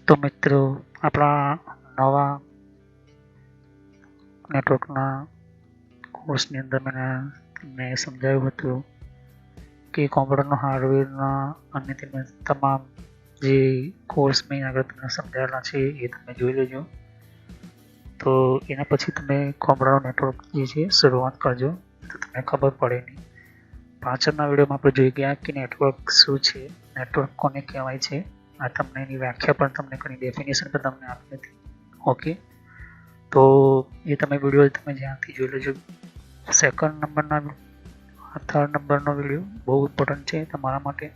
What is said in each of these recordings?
તો મિત્રો આપણા નવા નેટવર્કના કોર્સની અંદર મેં સમજાવ્યું હતું કે કોમ્પ્યુટરના હાર્ડવેરના અને તેના તમામ જે કોર્સ મેં આગળ તમને સમજાવેલા છે એ તમે જોઈ લેજો. તો એના પછી તમે કોમ્પ્યુટર નેટવર્ક જે છે શરૂઆત કરજો તો તમને ખબર પડે નહીં. પાછળના વિડીયોમાં આપણે જોઈ ગયા કે નેટવર્ક શું છે, નેટવર્ક કોને કહેવાય છે. આ તમને એની વ્યાખ્યા પણ તમને ઘણી ડેફિનેશન પણ તમને આપી હતી. ઓકે, તો એ તમે વિડીયો તમે ધ્યાનથી જોઈ લેજો. થર્ડ નંબરનો વિડીયો બહુ ઇમ્પોર્ટન્ટ છે તમારા માટે.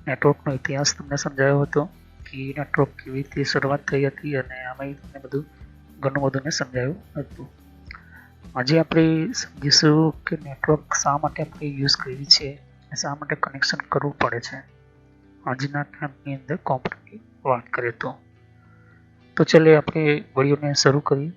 નેટવર્કનો ઇતિહાસ તમને સમજાયો હતો કે નેટવર્ક કેવી રીતે શરૂઆત થઈ હતી અને આમાં તમને ઘણું બધું મેં સમજાવ્યું હતું. આજે આપણે સમજીશું કે નેટવર્ક શા માટે આપણે યુઝ કરીએ છીએ અને શા માટે કનેક્શન કરવું પડે છે આજના ટાઈમની અંદર કોમ્પ્યુટરની વાત કરીએ તો ચાલો આપણે વિડીયોને શરૂ કરીએ.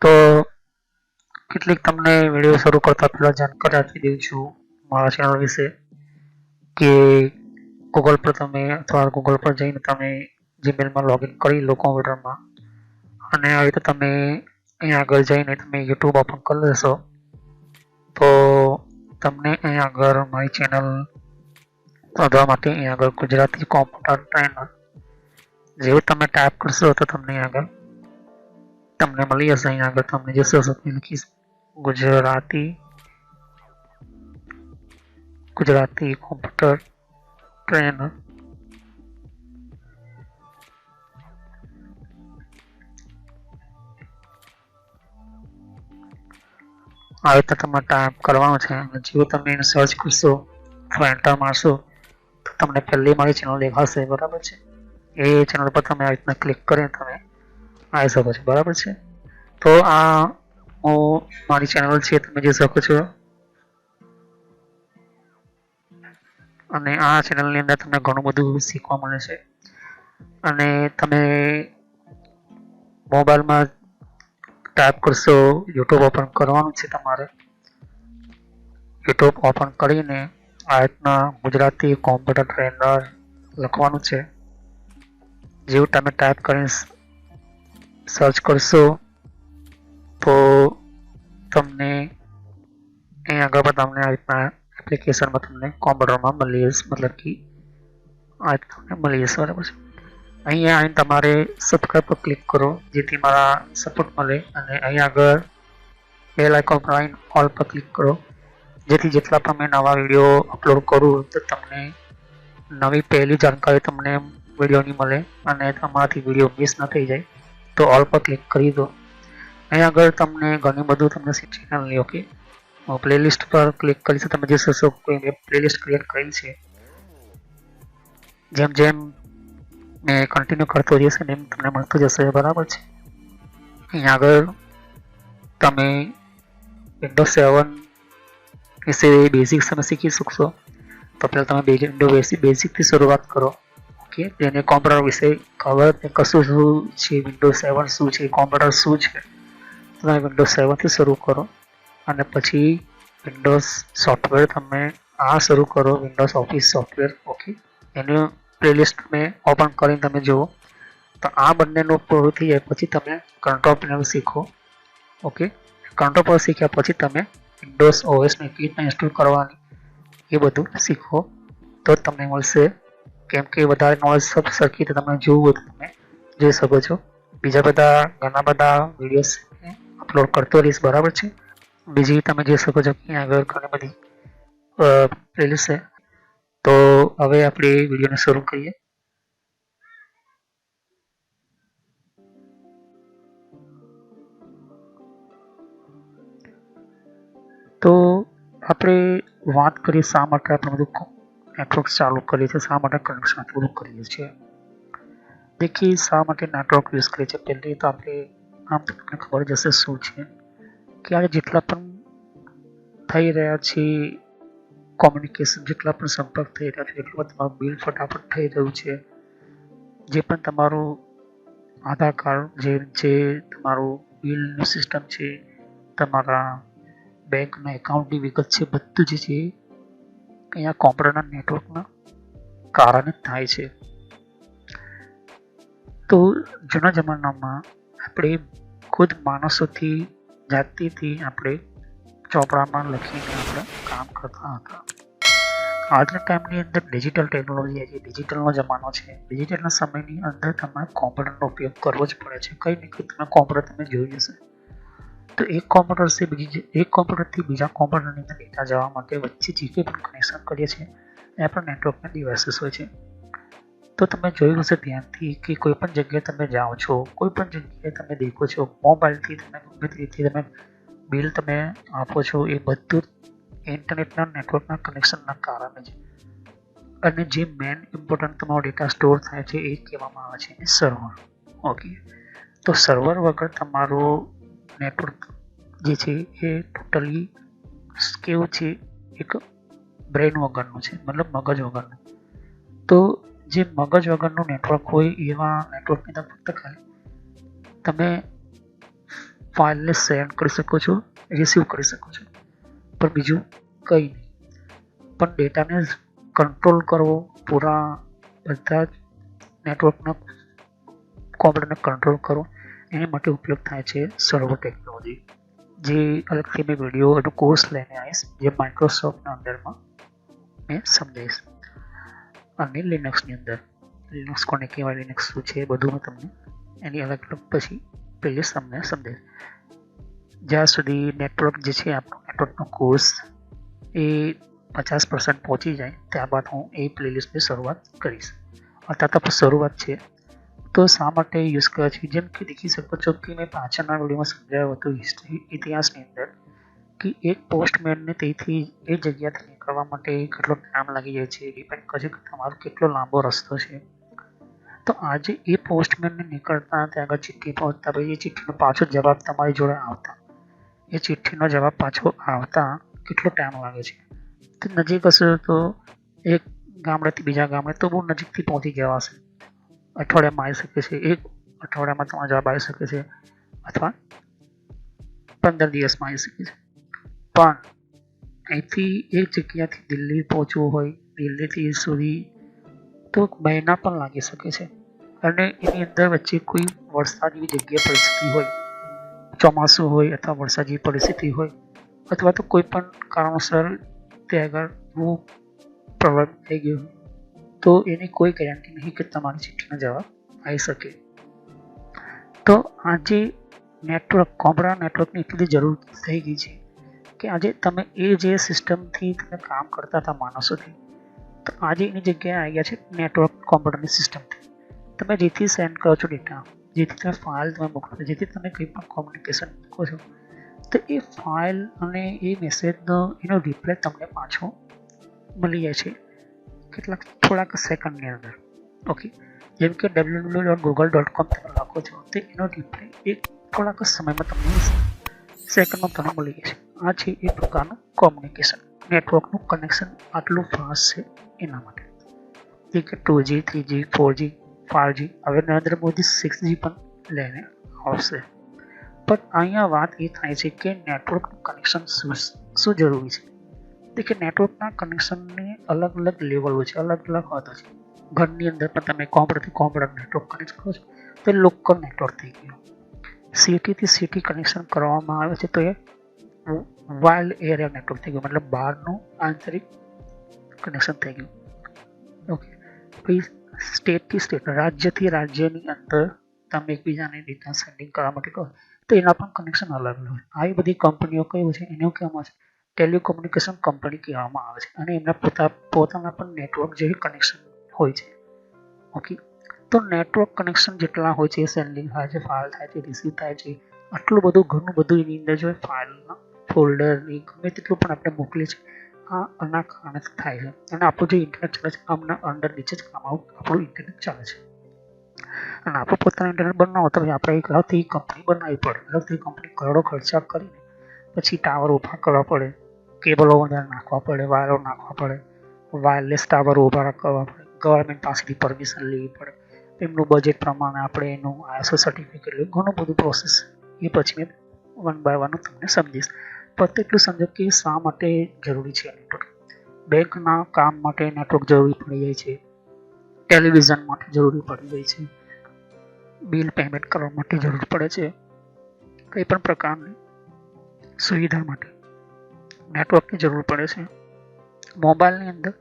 તો કેટલીક તમને વિડીયો શરૂ કરતા પહેલા જાણકારી આપી દઉં છું મારા ચેનલ વિશે કે ગૂગલ પર તમે અથવા ગૂગલ પર જઈને તમે જીમેલમાં લોગિન કરી લો કોમ્પ્યુટરમાં અને આવી રીતે તમે અહીંયા આગળ જઈને તમે યુટ્યુબ ઓપન કરી લેશો તો તમને અહીંયા આગળ મારી ચેનલ શોધવા માટે અહીંયા આગળ ગુજરાતી કોમ્પ્યુટર ટ્રેનર જેવું તમે ટાઈપ કરશો તો તમને અહીંયા આગળ તમને મળી જશે. અહીંયા આગળ તમને જે સર્ચ લખીશ ગુજરાતી કોમ્પ્યુટર ટ્રેનર. આ રીતે તમારે ટાઈપ કરવાનું છે અને જેવું તમે એને સર્ચ કરશો અથવા એન્ટર મારશો તો તમને પહેલી મારી ચેનલ દેખાશે. બરાબર છે, એ ચેનલ પર તમે આ રીતના ક્લિક કરીને તમે આવી શકો છો. બરાબર છે, તો આ મારી ચેનલ છે તમે જોઈ શકો છો અને આ ચેનલની અંદર તમને ઘણું બધું શીખવા મળે છે. અને તમે મોબાઈલમાં ટાઈપ કરશો, યુટ્યુબ ઓપન કરવાનું છે તમારે. યુટ્યુબ ઓપન કરીને આ રીતના ગુજરાતી કોમ્પ્યુટર ટ્રેનર લખવાનું છે. જેવું તમે ટાઈપ કરીને સર્ચ કરશો તો તમને અહીં આગળ પણ તમને આ રીતના એપ્લિકેશનમાં તમને કોમ્પ્યુટરમાં મળી જશે, મતલબ કે આ તમને મળી જશે. બરાબર છે, અહીંયા આવીને તમારે સબસ્ક્રાઈબ પર ક્લિક કરો જેથી મારા સપોર્ટ મળે અને અહીં આગળ બેલ આઇકોન પર આવીને ઓલ પર ક્લિક કરો જેથી જેટલા પણ મેં નવા વિડીયો અપલોડ કરું તો તમને નવી પહેલી જાણકારી તમને વિડીયોની મળે અને તમારાથી વિડીયો મિસ ન થઈ જાય. તો ઓલ પર ક્લિક કરી દો. અહીં આગળ તમને ઘણું બધું તમને ચેનલની ઓકે પ્લેલિસ્ટ પર ક્લિક કરી તમે જે સશો કોઈ મેં પ્લેલિસ્ટ ક્રિએટ કરેલ છે. જેમ જેમ મેં કન્ટિન્યુ કરતો જશે એમ તમને મળતું જશે. બરાબર છે, અહીંયા આગળ તમે વિન્ડોઝ 7 વિશે બેઝિક્સ તમે શીખી શકશો. તો પહેલાં તમે બેઝિકથી શરૂઆત કરો. ઓકે, જેને કોમ્પ્યુટર વિશે ખબર કશું શું છે, વિન્ડોઝ 7 શું છે, કોમ્પ્યુટર શું છે, તો તમે વિન્ડોઝ 7થી શરૂ કરો અને પછી વિન્ડોઝ સોફ્ટવેર તમે આ શરૂ કરો, વિન્ડોઝ ઓફિસ સોફ્ટવેર. ઓકે, એનું પ્લેલિસ્ટ તમે ઓપન કરીને તમે જુઓ તો આ બંનેનું પૂરું થઈ જાય પછી તમે કંટ્રોલ પેનલ શીખો. ઓકે, કંટ્રોલ પેનલ શીખ્યા પછી તમે વિન્ડોઝ ઓએસને કેવી રીતના ઇન્સ્ટોલ કરવાની એ બધું શીખો તો તમને મળશે. કેમ કે વધારે નોલેજ સબ સરખી રીતે તમે જોવું હોય તો તમે જોઈ શકો છો. બીજા ઘણા બધા વિડીયોઝ અપલોડ કરતો રહીશ. બરાબર છે, બીજી તમે જોઈ શકો છો કે આગળ ઘણી બધી પ્લેલિસ્ટ છે. તો હવે આપણે વિડીયોને શરૂ કરીએ. તો આપણે વાત કરીએ શા માટે આપણે બધું નેટવર્ક ચાલુ કરીએ છીએ, શા માટે કનેક્શન પૂરું કરીએ છીએ. દેખીએ શા માટે નેટવર્ક યુઝ કરીએ છીએ. પહેલી તો આપણે આમ તમને ખબર જ હશે શું છે કે આજે જેટલા પણ થઈ રહ્યા છે કોમ્યુનિકેશન, જેટલા પણ સંપર્ક થઈ રહ્યા છે એટલું તમારું બિલ ફટાફટ થઈ રહ્યું છે. જે પણ તમારું આધાર કાર્ડ જે છે, તમારું બિલનું સિસ્ટમ છે, તમારા બેંકના એકાઉન્ટની વિગત છે, બધું જ છે અહીંયા કોમ્પ્યુટરના નેટવર્કના કારણે થાય છે. તો જૂના જમાનામાં આપણે ખુદ માણસોથી જાતિથી આપણે ચોપડામાં લખીને આપણે કામ કરતા હતા. આજના ટાઈમની અંદર ડિજિટલ ટેકનોલોજી છે, ડિજિટલનો જમાનો છે. ડિજિટલના સમયની અંદર તમારે કોમ્પ્યુટરનો ઉપયોગ કરવો જ પડે છે. કંઈ નહીં કંઈ તમે કોમ્પ્યુટર તમે જોયું હશે. તો એક કોમ્પ્યુટરથી બીજા કોમ્પ્યુટરની અંદર ડેટા જવા માટે વચ્ચે જે કંઈ પણ કનેક્શન કરીએ છીએ એ પણ નેટવર્કના ડિવાઇસીસ હોય છે. તો તમે જોયું હશે ધ્યાનથી કે કોઈ પણ જગ્યાએ તમે જાઓ છો, કોઈ પણ જગ્યાએ તમે દેખો છો, મોબાઈલથી તમે ગમે તે રીતે તમે બિલ તમે આપો છો, એ બધું ઇન્ટરનેટના નેટવર્કના કનેક્શનના કારણે છે. અને જે મેન ઇમ્પોર્ટન્ટ તમારો ડેટા સ્ટોર થાય છે એ કહેવામાં આવે છે સર્વર. ઓકે, તો સર્વર વગર તમારો નેટવર્ક જે છે એ ટોટલી કેવું છે, એક બ્રેન વગરનું છે, મતલબ મગજ વગરનું. તો જે મગજ વગરનું નેટવર્ક હોય એવા નેટવર્કની અંદર ફક્ત ખાલી તમે ફાઇલને સેન્ડ કરી શકો છો, રિસીવ કરી શકો છો, પણ બીજું કંઈ નહીં. પણ ડેટાને કંટ્રોલ કરવો, પૂરા બધા જ નેટવર્કના કોમ્પ્યુટરને કંટ્રોલ કરવો, એના માટે ઉપયોગ થાય છે સર્વર ટેકનોલોજી. જે અલગથી મેં વિડીયોનો કોર્સ લઈને આવીશ, જે માઇક્રોસોફ્ટના અંદરમાં મેં સમજાવીશ. અને લિનક્સની અંદર લિનક્સ કોને કહેવાય, લિનક્સ શું છે, એ બધું હું તમને એની અલગ અલગ પછી પ્લેલિસ્ટ તમને સમજાવીશ. જ્યાં સુધી નેટવર્ક જે છે આપણો નેટવર્કનો કોર્સ એ 50% પહોંચી જાય ત્યારબાદ હું એ પ્લેલિસ્ટની શરૂઆત કરીશ. અત્યારે તો શરૂઆત છે, તો શા માટે યુઝ કરે છે? જેમ કે દેખી શકો છો કે મેં પાછળના વિડીયોમાં સમજાવ્યું હતું ઇતિહાસની અંદર કે એક પોસ્ટમેનને તેથી એ જગ્યાથી નીકળવા માટે કેટલો ટાઈમ લાગી જાય છે, ડિપેન્ડ કરે છે કે તમારો કેટલો લાંબો રસ્તો છે. તો આજે એ પોસ્ટમેનને નીકળતા ત્યાં આગળ ચિઠ્ઠી પહોંચતા, પછી એ ચિઠ્ઠીનો પાછો જવાબ તમારી જોડે આવતા, એ ચિઠ્ઠીનો જવાબ પાછો આવતા કેટલો ટાઈમ લાગે છે? તો નજીક હશે તો એક ગામડેથી બીજા ગામડે તો બહુ નજીકથી પહોંચી જવાશે. અઠવાડિયામાં આવી શકે છે, એક અઠવાડિયામાં તમારો જવાબ આવી શકે છે, અથવા 15 દિવસમાં આવી શકે છે. પણ અહીંથી એક જગ્યાથી દિલ્હી પહોંચવું હોય, દિલ્હીથી સુધી તો મહિના પણ લાગી શકે છે. અને એની અંદર વચ્ચે કોઈ વરસાદ જેવી જગ્યા પરિસ્થિતિ હોય, ચોમાસું હોય અથવા વરસાદ જેવી પરિસ્થિતિ હોય, અથવા તો કોઈ પણ કારણોસર ત્યાં આગળ બહુ પ્રોબ્લેમ થઈ ગયો, તો એની કોઈ ગેરંટી નહીં કે તમારી ચિઠ્ઠીનો જવાબ આવી શકે. તો આજે નેટવર્ક, કોમ્પ્યુટર નેટવર્કની એટલી જરૂર થઈ ગઈ છે કે આજે તમે એ જે સિસ્ટમથી તમે કામ કરતા હતા માણસોથી, તો આજે એની જગ્યાએ આવી ગયા છે નેટવર્ક કોમ્પ્યુટરની સિસ્ટમથી. તમે જેથી સેન્ડ કરો છો ડેટા, જેથી તમે ફાઇલ તમે મોકલો છો, જેથી તમે કંઈ પણ કોમ્યુનિકેશન મૂકો છો, તો એ ફાઇલ અને એ મેસેજનો એનો રિપ્લાય તમને પાછો મળી જાય છે થોડાક સેકન્ડની અંદર. ઓકે, જેમ કે www.google.com તમે લખો છો તો એનો રિપ્લાય એક થોડાક સમયમાં તમને સેકન્ડમાં તમને મળી જાય છે. આ છે એક પ્રકારનું કોમ્યુનિકેશન. નેટવર્કનું કનેક્શન આટલું ફાસ્ટ છે એના માટે. જે કે 2G 3G 4G 5G, હવે નરેન્દ્ર મોદી 6G પણ લઈને આવશે. પણ અહીંયા વાત એ થાય છે કે નેટવર્કનું કનેક્શન શું જરૂરી છે? કે નેટવર્કના કનેક્શનની અલગ અલગ લેવલો છે, અલગ અલગ હદ છે. ઘરની અંદર પણ તમે કોમ્પ્યુટરથી કોમ્પ્યુટર નેટવર્ક કનેક્ટ કરો છો તો લોકલ નેટવર્ક થઈ ગયું. સિટીથી સિટી કનેક્શન કરવામાં આવે છે તો એ વાઇલ્ડ એરિયા નેટવર્ક થઈ ગયું, મતલબ બહારનું આંતરિક કનેક્શન થઈ ગયું. ઓકે, પછી સ્ટેટથી સ્ટેટ, રાજ્યથી રાજ્યની અંદર તમે એકબીજાને ડેટા સેન્ડિંગ કરવા માટે કહો તો એના પણ કનેક્શન અલગ અલગ હોય. આવી બધી કંપનીઓ કયું છે એને કહેવામાં આવે છે ટેલિકોમ્યુનિકેશન કંપની કહેવામાં આવે છે, અને એમના પોતાના પણ નેટવર્ક જેવી કનેક્શન હોય છે. ઓકે, તો નેટવર્ક કનેક્શન જેટલા હોય છે, સેન્ડિંગ થાય છે, ફાઇલ થાય છે, રિસીવ થાય છે, આટલું બધું ઘણું બધું એની અંદર જો ફાઇલના ફોલ્ડરની ગમે તેટલું પણ આપણે મોકલીએ છીએ, આના કારણે થાય છે. અને આપણું જે ઇન્ટરનેટ ચાલે છે આમના અંડર નીચે જ આપણું ઇન્ટરનેટ ચાલે છે. અને આપણે પોતાનું ઇન્ટરનેટ બનાવો તો આપણે એક અલગથી કંપની બનાવવી પડે, અલગથી કંપની કરોડો ખર્ચા કરીને પછી ટાવર ઊભા કરવા પડે, કેબલો વધારે નાખવા પડે, વાયરો નાખવા પડે, વાયરલેસ ટાવર ઊભા કરવા પડે, ગવર્મેન્ટ પાસેથી પરમિશન લેવી પડે, એમનું બજેટ પ્રમાણે આપણે એનું ISO સર્ટિફિકેટ લેવું, ઘણું બધું પ્રોસેસ. એ પછી મેં વન બાય વન તમને સમજીશ. પણ એટલું સમજો કે શા માટે જરૂરી છે નેટવર્ક. બેંકના કામ માટે નેટવર્ક જરૂરી પડી જાય છે, ટેલિવિઝન માટે જરૂરી પડી જાય છે, બિલ પેમેન્ટ કરવા માટે જરૂર પડે છે, કંઈ પણ પ્રકારની સુવિધા માટે નેટવર્કની જરૂર પડે છે. મોબાઈલની અંદર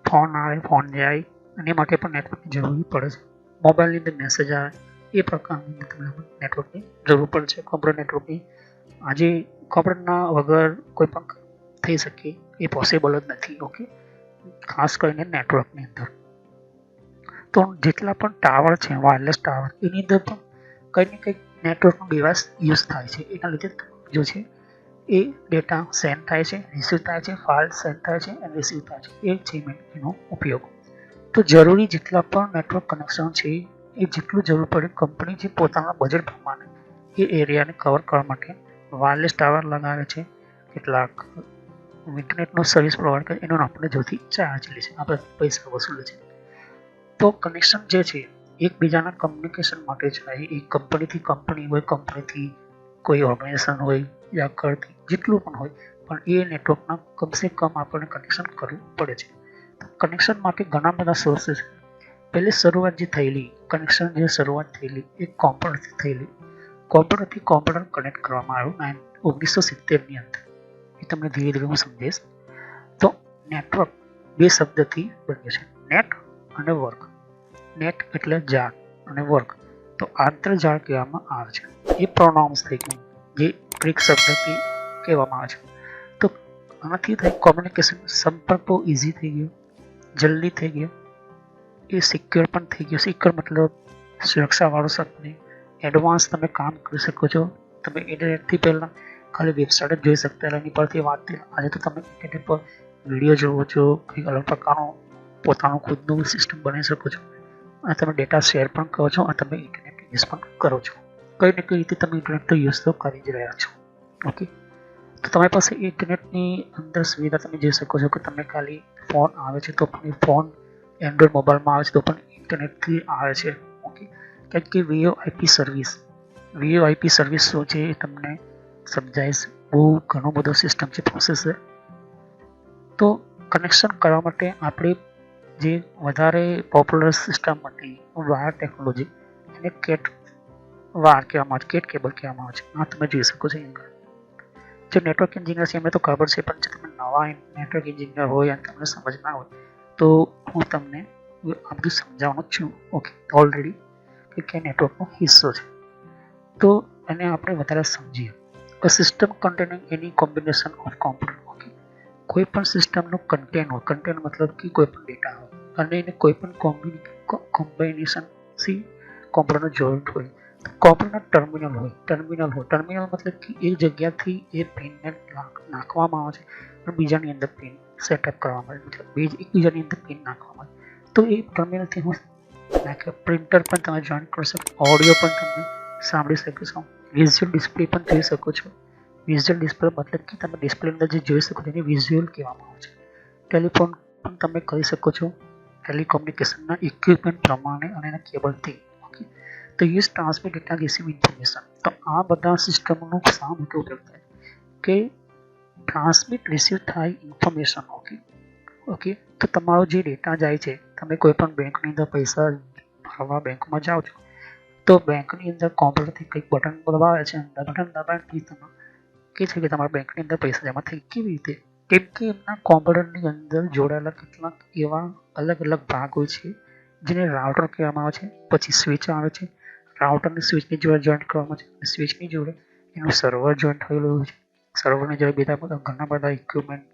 ફોન આવે, ફોન જાય, એની માટે પણ નેટવર્કની જરૂર પડે છે. મોબાઈલની અંદર મેસેજ આવે, એ પ્રકારની તમને નેટવર્કની જરૂર પડે છે. કોમ્પ્યુટર નેટવર્કની આજે કોમ્પ્યુટરના વગર કોઈ પણ થઈ શકે એ પોસિબલ જ નથી. ઓકે, ખાસ કરીને નેટવર્કની અંદર તો જેટલા પણ ટાવર છે, વાયરલેસ ટાવર, એની અંદર પણ કંઈ ને કંઈક નેટવર્કનો ડિવાઇસ યુઝ થાય છે. એના લીધે જો છે એ ડેટા સેન્ડ થાય છે, રિસીવ થાય છે, ફાઇલ સેન્ડ થાય છે અને રિસીવ થાય છે. એ છે એનો ઉપયોગ. તો જરૂરી જેટલા પણ નેટવર્ક કનેક્શન છે એ જેટલું જરૂર પડે કંપની જે પોતાના બજેટ પ્રમાણે એ એરિયાને કવર કરવા માટે વાયરલેસ ટાવર લગાવે છે, કેટલાક ઇન્ટરનેટનો સર્વિસ પ્રોવાઈડ કરે, એનો આપણે જોથી ચાર્જ લે છે, આપણે પૈસા વસૂલે છે. તો કનેક્શન જે છે એકબીજાના કમ્યુનિકેશન માટે જાય, એ કંપનીથી કંપની હોય, કંપનીથી કોઈ ઓર્ગેનાઇઝેશન હોય, યા ઘરથી જેટલું પણ હોય, પણ એ નેટવર્કના કમસે કમ આપણને કનેક્શન કરવું પડે છે. કનેક્શન માટે ઘણા બધા સોર્સિસ. પહેલી શરૂઆત જે થયેલી કનેક્શન જે શરૂઆત થયેલી એ કોમ્પ્યુટરથી થયેલી. કોમ્પ્યુટરથી કોમ્પ્યુટર કનેક્ટ કરવામાં આવ્યું 1970ની અંદર. એ તમને ધીરે ધીરે હું સમજીશ. તો નેટવર્ક બે શબ્દથી બન્યું છે, નેટ અને વર્ક. નેટ એટલે જાળ અને વર્ક તો આંતરજાળ કહેવામાં આવે છે. એ પ્રોનાઉન્સ થઈ ગયું જે ગ્રીક શબ્દથી કહેવામાં આવે છે. તો આનાથી થઈ કોમ્યુનિકેશન, સંપર્ક બહુ ઇઝી થઈ ગયો, જલ્દી થઈ ગયો, એ સિક્યોર પણ થઈ ગયો. સિક્યોર મતલબ સુરક્ષાવાળું સપને એડવાન્સ તમે કામ કરી શકો છો. તમે ઇન્ટરનેટથી પહેલાં ખાલી વેબસાઇટ જ જોઈ શકતા હતા, એની પરથી વાત થઈ. આજે તો તમે ઇન્ટરનેટ પર વિડીયો જોવો છો, કંઈક અલગ પ્રકારનું પોતાનું ખુદનું સિસ્ટમ બનાવી શકો છો, અને તમે ડેટા શેર પણ કરો છો, અને તમે ઇન્ટરનેટ યુઝ પણ કરો છો. કઈ ને કઈ રીતે તમે ઇન્ટરનેટ યુઝ તો કરી જ રહ્યા છો. ઓકે, તો તમારી પાસે ઇન્ટરનેટની અંદર સુવિધા તમે જોઈ શકો છો કે તમે ખાલી ફોન આવે છે તો પણ ફોન એન્ડ્રોઈડ મોબાઈલમાં આવે છે તો પણ ઇન્ટરનેટથી આવે છે. ઓકે, કારણ કે VoIP સર્વિસ શું છે એ તમને સમજાઈશ. બહુ ઘણો બધો સિસ્ટમ છે, પ્રોસેસ છે. તો કનેક્શન કરવા માટે આપણે જે વધારે પોપ્યુલર સિસ્ટમ હતી વાયર ટેકનોલોજી, એને વાયર કહેવામાં આવે છે, કેબલ કહેવામાં આવે છે. આ તમે જોઈ શકો છો. જે નેટવર્ક એન્જિનિયર છે એમને તો ખબર છે, પણ જો તમે નવા નેટવર્ક એન્જિનિયર હોય અને તમને સમજ ના હોય તો હું તમને આ બધું સમજાવવાનું જ છું. ઓકે, ઓલરેડી કે નેટવર્કનો હિસ્સો છે, તો એને આપણે વધારે સમજીએ. A system containing any combination of component. Okay, કોઈ પણ સિસ્ટમનું કન્ટેન્ટ હોય, કન્ટેન્ટ મતલબ કે કોઈ પણ ડેટા હોય અને એને કોઈ પણ કોમ્બિનેશનથી કોમ્પ્યુટરનો જોઈન્ટ હોય. કોમ્પ્યુટરના ટર્મિનલ હોય. ટર્મિનલ મતલબ કે એક જગ્યાથી એ પિનને નાખવામાં આવે છે અને બીજાની અંદર પિન સેટઅપ કરવામાં આવે છે, મતલબ એકબીજાની અંદર પિન નાખવામાં આવે. તો એ ટર્મિનલથી હું પ્રિન્ટર પણ તમે જોઈન કરી શકો, ઓડિયો પણ તમે સાંભળી શકો છો, વિઝ્યુઅલ ડિસ્પ્લે પણ જોઈ શકો છો. વિઝ્યુઅલ ડિસ્પ્લે મતલબ કે તમે ડિસ્પ્લે અંદર જે જોઈ શકો છો એને વિઝ્યુઅલ કહેવામાં આવે છે. ટેલિફોન પણ તમે કરી શકો છો ટેલિકોમ્યુનિકેશનના ઇક્વિપમેન્ટ પ્રમાણે અને એના કેબલથી. ઓકે, તો use transmit data receive information. તો આ બધા સિસ્ટમનો શા માટે ઉપયોગ થાય કે ટ્રાન્સમિટ રિસીવ થાય ઇન્ફોર્મેશન. ઓકે, તો તમારો જે ડેટા જાય છે, તમે કોઈ પણ બેંકની અંદર પૈસા ભરવા બેંકમાં જાઓ છો તો બેંકની અંદર કોમ્પ્યુટરથી કંઈક બટન દબાવે છે, બટન દબાવવાથી તમે કે છે કે તમારા બેંકની અંદર પૈસા જમા થઈ. કેવી રીતે? કેમ કે એમના કોમ્પ્યુટરની અંદર જોડાયેલા કેટલાક એવા અલગ અલગ ભાગ હોય છે જેને રાઉટર કહેવામાં આવે છે. પછી સ્વિચ આવે છે, રાઉટરની સ્વિચની જોડે જોઈન્ટ કરવામાં આવે છે, સ્વિચની જોડે એનું સર્વર જોઈન્ટ થયેલું હોય છે. સર્વરની જોડે ઘણા બધા ઇક્વિપમેન્ટ,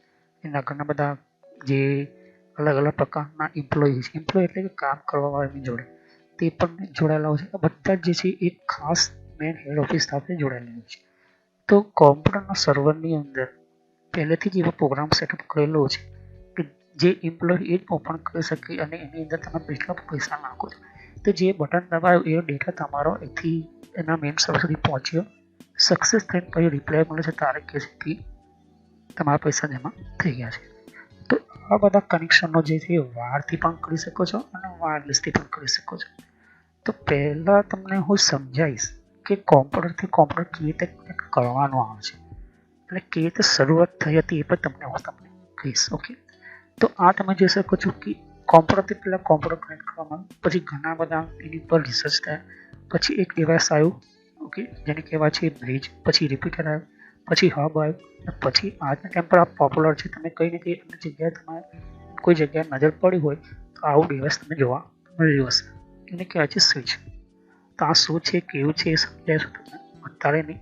એના ઘણા બધા જે અલગ અલગ પ્રકારના એમ્પ્લોય છે, એમ્પ્લોય એટલે કે કામ કરવાવાળાની જોડે તે પણ જોડાયેલા હોય છે. બધા જે છે એક ખાસ મેન હેડ ઓફિસ સાથે જોડાયેલા હોય છે. તો કોમ્પ્યુટરના સર્વરની અંદર પહેલેથી જ એવો પ્રોગ્રામ સેટઅપ કરેલો છે કે જે એમ્પ્લોય એ જ ઓપન કરી શકે અને એની અંદર તમે જેટલા પૈસા નાખો છો તો જે બટન દબાવ્યો એ ડેટા તમારો એથી એના મેઇન સર્વર સુધી પહોંચ્યો, સક્સેસ થઈને પછી રિપ્લાય મળે છે તારીખ કે છે તમારા પૈસા જમા થઈ ગયા છે. તો આ બધા કનેક્શનો જે છે વાયરથી પણ કરી શકો છો અને વાયરલેસથી પણ કરી શકો છો. તો પહેલાં તમને હું સમજાવીશ કે કોમ્પ્યુટરથી કોમ્પ્યુટર કેવી રીતે કનેક્ટ કરવાનું આવે છે એટલે કેવી રીતે શરૂઆત થઈ હતી એ પણ તમને કહીશ. ઓકે, તો આ તમે જોઈ શકો છો કે કોમ્પ્યુટરથી પહેલાં કોમ્પ્યુટર કનેક્ટ કરવામાં પછી ઘણા બધા એની પર રિસર્ચ થયા, પછી એક ડિવાઇસ આવ્યું, ઓકે, જેને કહેવાય છે બ્રિજ, પછી રિપીટર આવ્યું, પછી હબ આવ્યું, પછી આજના ટાઈમ પર આ પોપ્યુલર છે. તમે કઈ ને કઈ જગ્યાએ તમારે કોઈ જગ્યાએ નજર પડી હોય તો આવું ડિવાઇસ તમે જોવા મળ્યું હશે, એને કહેવાય છે સ્વિચ. તો આ શું છે, કેવું છે એ સમજાવીશું તમને, અત્યારે નહીં.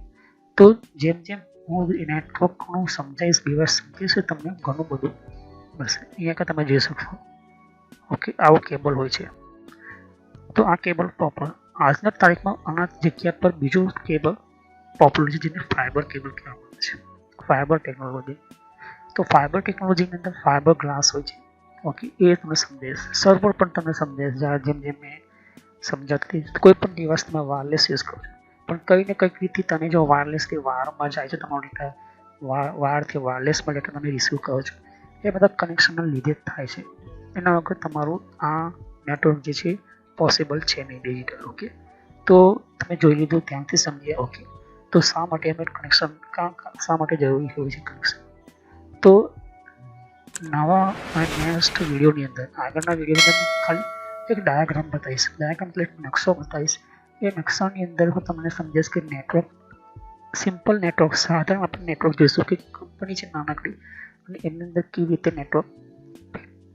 તો જેમ જેમ હું નેટવર્કનું સમજાવીશ, ડિવાઇસ સમજાવીશ, તમને ઘણું બધું મળશે. અહીંયા કે તમે જોઈ શકશો, ઓકે, આવો કેબલ હોય છે. તો આ કેબલ પ્રોપર આજના તારીખમાં આના જગ્યા પર બીજું કેબલ પોપ્યુલર છે જેને ફાઇબર કેબલ કહેવામાં આવે છે, ફાઇબર ટેકનોલોજી. તો ફાઇબર ટેકનોલોજીની અંદર ફાઇબર ગ્લાસ હોય છે, ઓકે, એ તમને સમજાવીશ. સર્વર પણ તમને સમજાવીશ, જેમ જેમ મેં સમજાતી કોઈ પણ ડિવાઇસ તમે વાયરલેસ યુઝ કરો છો, પણ કંઈ ને કંઈક રીતે તમે જો વાયરલેસથી વાયરમાં જાય છે તમારો ડેટા, વાયરથી વાયરલેસમાં ડેટા તમે રિસીવ કરો છો, એ બધા કનેક્શનના લીધે જ થાય છે. એના વગર તમારું આ નેટવર્ક જે છે પોસિબલ છે નહીં ડિજિટલ. ઓકે, તો તમે જોઈ લીધું, ત્યાંથી સમજીએ. ઓકે, તો શા માટે એમ કનેક્શન, શા માટે જરૂરી હોય છે કનેક્શન? તો નવા નેક્સ્ટ વિડીયોની અંદર, આગળના વિડીયોની અંદર ખાલી એક ડાયાગ્રામ બતાવીશ, ડાયાગ્રામ એટલે નકશો બતાવીશ. એ નકશાની અંદર હું તમને સમજાવીશ કે નેટવર્ક, સિમ્પલ નેટવર્ક, સાધારણ આપણે નેટવર્ક જોઈશું કે કંપની છે નાનકડી અને એની અંદર કેવી રીતે નેટવર્ક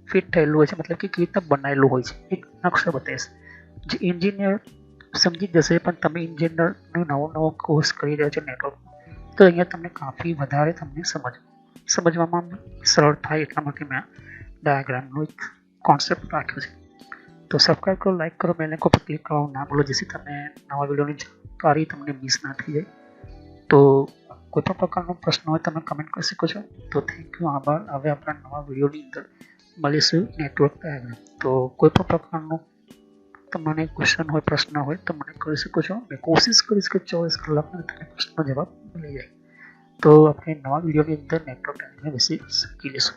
ફિટ થયેલું હોય છે, મતલબ કે કેવી રીતે બનાવેલું હોય છે, એક નકશો બતાવીશ. જે એન્જિનિયર સમજી જશે, પણ તમે એન્જિનિયરનો નવો કોર્સ કરી રહ્યા છો નેટવર્ક, તો અહીંયા તમને કાફી વધારે તમને સમજવામાં સરળ થાય, એટલા માટે મેં ડાયાગ્રામનો એક કોન્સેપ્ટ રાખ્યો છે. તો સબસ્ક્રાઈબ કરો, લાઈક કરો, બેલ આઇકન પર ક્લિક કરવાનું ના ભૂલો, જેથી તમે નવા વિડીયોની જાણકારી તમને મિસ ના થઈ જાય. તો કોઈ પણ પ્રકારનો પ્રશ્ન હોય તમે કમેન્ટ કરી શકો છો. તો થેન્ક યુ, આભાર. હવે આપણા નવા વિડીયોની અંદર મળીશું નેટવર્ક ડાયાગ્રામ. તો કોઈ પણ પ્રકારનો તમને ક્વેશ્ચન હોય, પ્રશ્ન હોય તો મને કરી શકો છો. મેં કોશિશ કરીશ કે 24 કલાકમાં તમને પ્રશ્નનો જવાબ મળી જાય. તો આપણે નવા વિડીયોની અંદર નેટવર્ક ડાયાગ્રામ વિશે શીખી લઈશું.